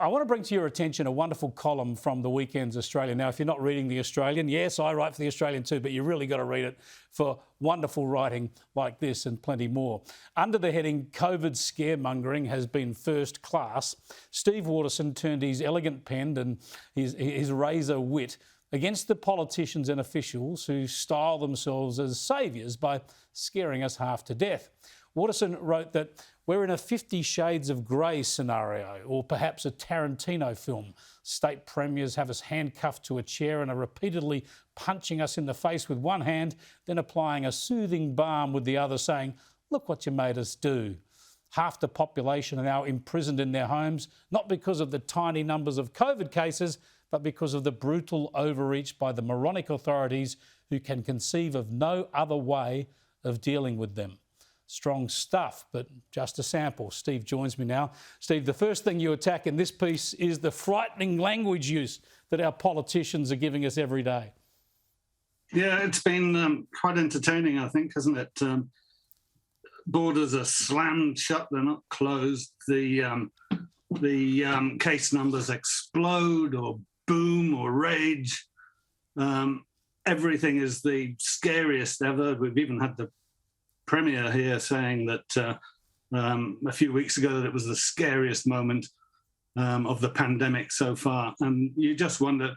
I want to bring to your attention a wonderful column from the weekend's Australian. Now, if you're not reading the Australian, yes, I write for the Australian too, but you really got to read it for wonderful writing like this and plenty more. Under the heading "COVID scaremongering has been first class," Steve Waterson turned his elegant pen and his razor wit against the politicians and officials who style themselves as saviours by scaring us half to death. Waterson wrote that we're in a 50 Shades of Grey scenario, or perhaps a Tarantino film. State premiers have us handcuffed to a chair and are repeatedly punching us in the face with one hand, then applying a soothing balm with the other, saying, "Look what you made us do." Half the population are now imprisoned in their homes, not because of the tiny numbers of COVID cases, but because of the brutal overreach by the moronic authorities who can conceive of no other way of dealing with them. Strong stuff, but just a sample. Steve joins me now. Steve, the first thing you attack in this piece is the frightening language use that our politicians are giving us every day. Yeah, it's been quite entertaining, I think, hasn't it? Borders are slammed shut, they're not closed. The case numbers explode or boom or rage. Everything is the scariest ever. We've even had the Premier here saying that a few weeks ago that it was the scariest moment of the pandemic so far. And you just wonder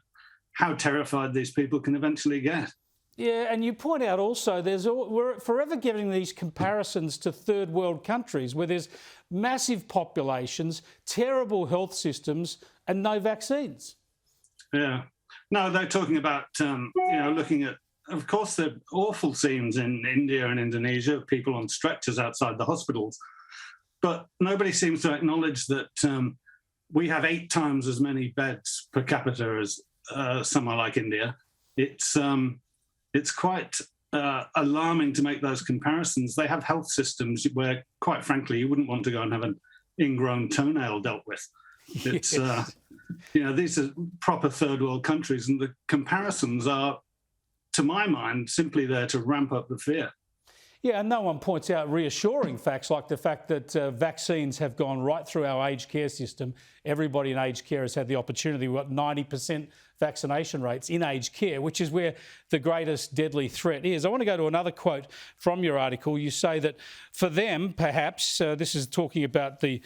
how terrified these people can eventually get. Yeah, and you point out also we're forever giving these comparisons to third world countries where there's massive populations, terrible health systems and no vaccines. Yeah. No, they're talking about, looking at, of course, the awful scenes in India and Indonesia, people on stretchers outside the hospitals. But nobody seems to acknowledge that we have 8 times as many beds per capita as somewhere like India. It's quite alarming to make those comparisons. They have health systems where, quite frankly, you wouldn't want to go and have an ingrown toenail dealt with. It's, these are proper third world countries, and the comparisons are, to my mind, simply there to ramp up the fear. Yeah, and no one points out reassuring facts like the fact that vaccines have gone right through our aged care system. Everybody in aged care has had the opportunity. We've got 90% vaccination rates in aged care, which is where the greatest deadly threat is. I want to go to another quote from your article. You say that for them, perhaps, this is talking about the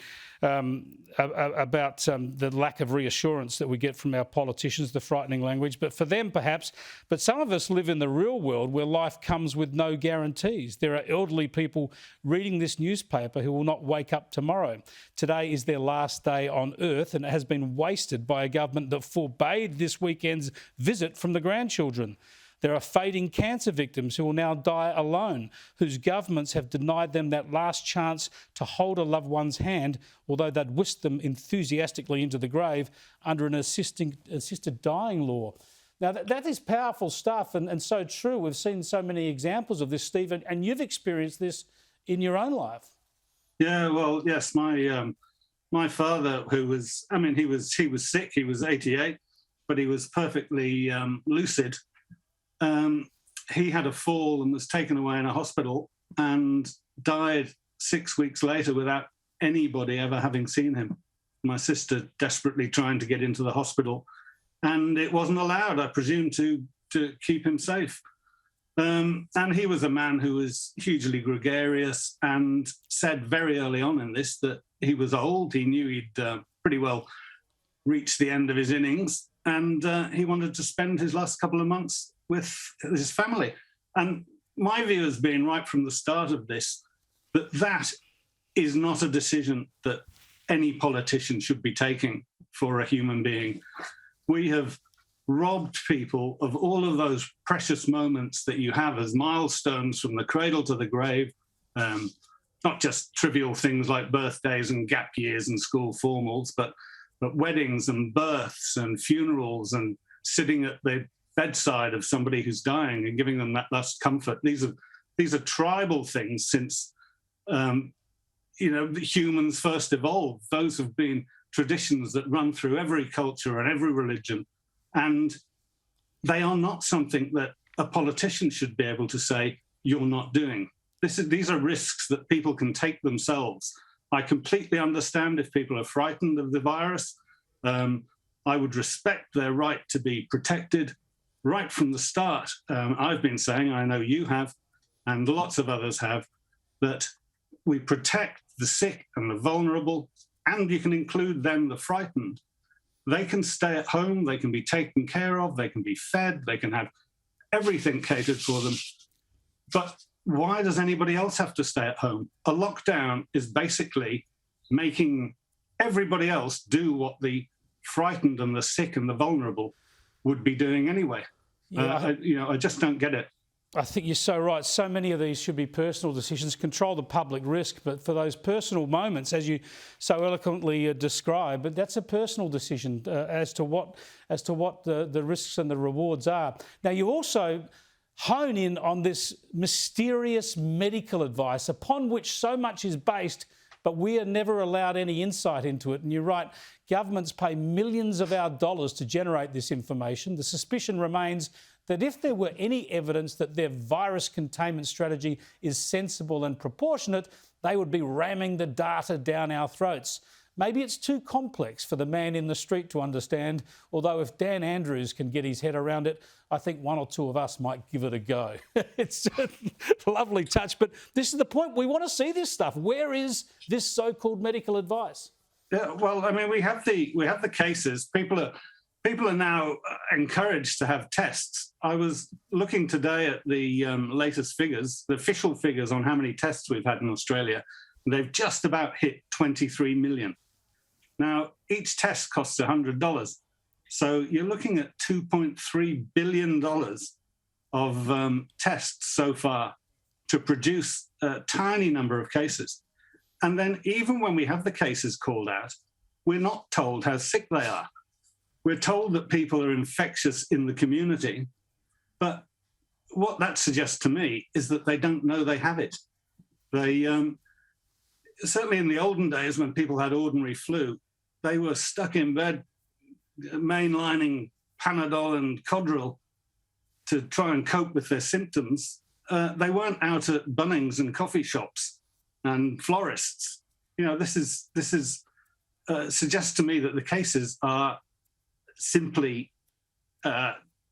lack of reassurance that we get from our politicians, the frightening language, but for them perhaps, but some of us live in the real world where life comes with no guarantees. There are elderly people reading this newspaper who will not wake up tomorrow. Today is their last day on earth, and it has been wasted by a government that forbade this weekend's visit from the grandchildren. There are fading cancer victims who will now die alone, whose governments have denied them that last chance to hold a loved one's hand, although they'd whisked them enthusiastically into the grave under an assisted dying law. Now, that is powerful stuff and so true. We've seen so many examples of this, Stephen, and you've experienced this in your own life. Yeah, well, yes, my father, he was sick, he was 88, but he was perfectly lucid. He had a fall and was taken away in a hospital and died 6 weeks later without anybody ever having seen him. My sister desperately trying to get into the hospital, and it wasn't allowed, I presume, to keep him safe. And he was a man who was hugely gregarious and said very early on in this that he was old. He knew he'd pretty well reached the end of his innings, and he wanted to spend his last couple of months with his family. And my view has been right from the start of this that is not a decision that any politician should be taking for a human being. We have robbed people of all of those precious moments that you have as milestones from the cradle to the grave, not just trivial things like birthdays and gap years and school formals, but weddings and births and funerals and sitting at the bedside of somebody who's dying and giving them that last comfort. These are tribal things since humans first evolved. Those have been traditions that run through every culture and every religion, and they are not something that a politician should be able to say you're not doing. These are risks that people can take themselves. I completely understand if people are frightened of the virus. I would respect their right to be protected right from the start. I've been saying, I know you have, and lots of others have, that we protect the sick and the vulnerable, and you can include them, the frightened. They can stay at home, they can be taken care of, they can be fed, they can have everything catered for them. But why does anybody else have to stay at home? A lockdown is basically making everybody else do what the frightened and the sick and the vulnerable would be doing anyway. Yeah, I just don't get it. I think you're so right. So many of these should be personal decisions, control the public risk, but for those personal moments, as you so eloquently describe, but that's a personal decision as to what the risks and the rewards are. Now, you also hone in on this mysterious medical advice upon which so much is based, but we are never allowed any insight into it. And you're right, governments pay millions of our dollars to generate this information. The suspicion remains that if there were any evidence that their virus containment strategy is sensible and proportionate, they would be ramming the data down our throats. Maybe it's too complex for the man in the street to understand, although if Dan Andrews can get his head around it, I think one or two of us might give it a go. It's a lovely touch, but this is the point. We want to see this stuff. Where is this so-called medical advice? Yeah, well, I mean, we have the cases. People are now encouraged to have tests. I was looking today at the latest figures, the official figures on how many tests we've had in Australia. They've just about hit 23 million. Now, each test costs $100. So you're looking at $2.3 billion of tests so far to produce a tiny number of cases. And then even when we have the cases called out, we're not told how sick they are. We're told that people are infectious in the community, but what that suggests to me is that they don't know they have it. They certainly in the olden days when people had ordinary flu, they were stuck in bed mainlining Panadol and Codral to try and cope with their symptoms. They weren't out at Bunnings and coffee shops and florists. You know, this suggests to me that the cases are simply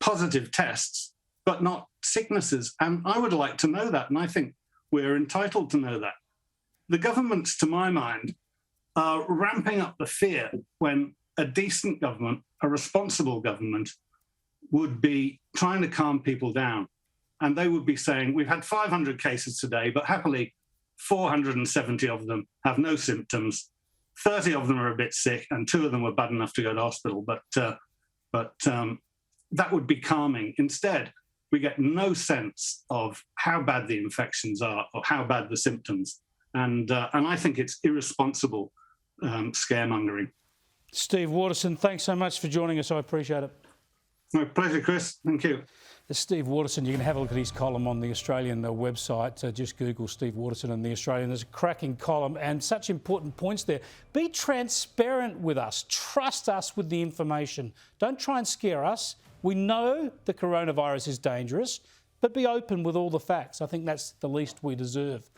positive tests, but not sicknesses. And I would like to know that, and I think we're entitled to know that. The governments, to my mind, are ramping up the fear when a decent government, a responsible government, would be trying to calm people down. And they would be saying, we've had 500 cases today, but happily 470 of them have no symptoms. 30 of them are a bit sick, and 2 of them were bad enough to go to hospital. But that would be calming. Instead, we get no sense of how bad the infections are or how bad the symptoms. And I think it's irresponsible scaremongering. Steve Waterson, thanks so much for joining us. I appreciate it. My pleasure, Chris. Thank you. Steve Waterson, you can have a look at his column on the Australian website. Just Google Steve Waterson and the Australian. There's a cracking column and such important points there. Be transparent with us. Trust us with the information. Don't try and scare us. We know the coronavirus is dangerous, but be open with all the facts. I think that's the least we deserve.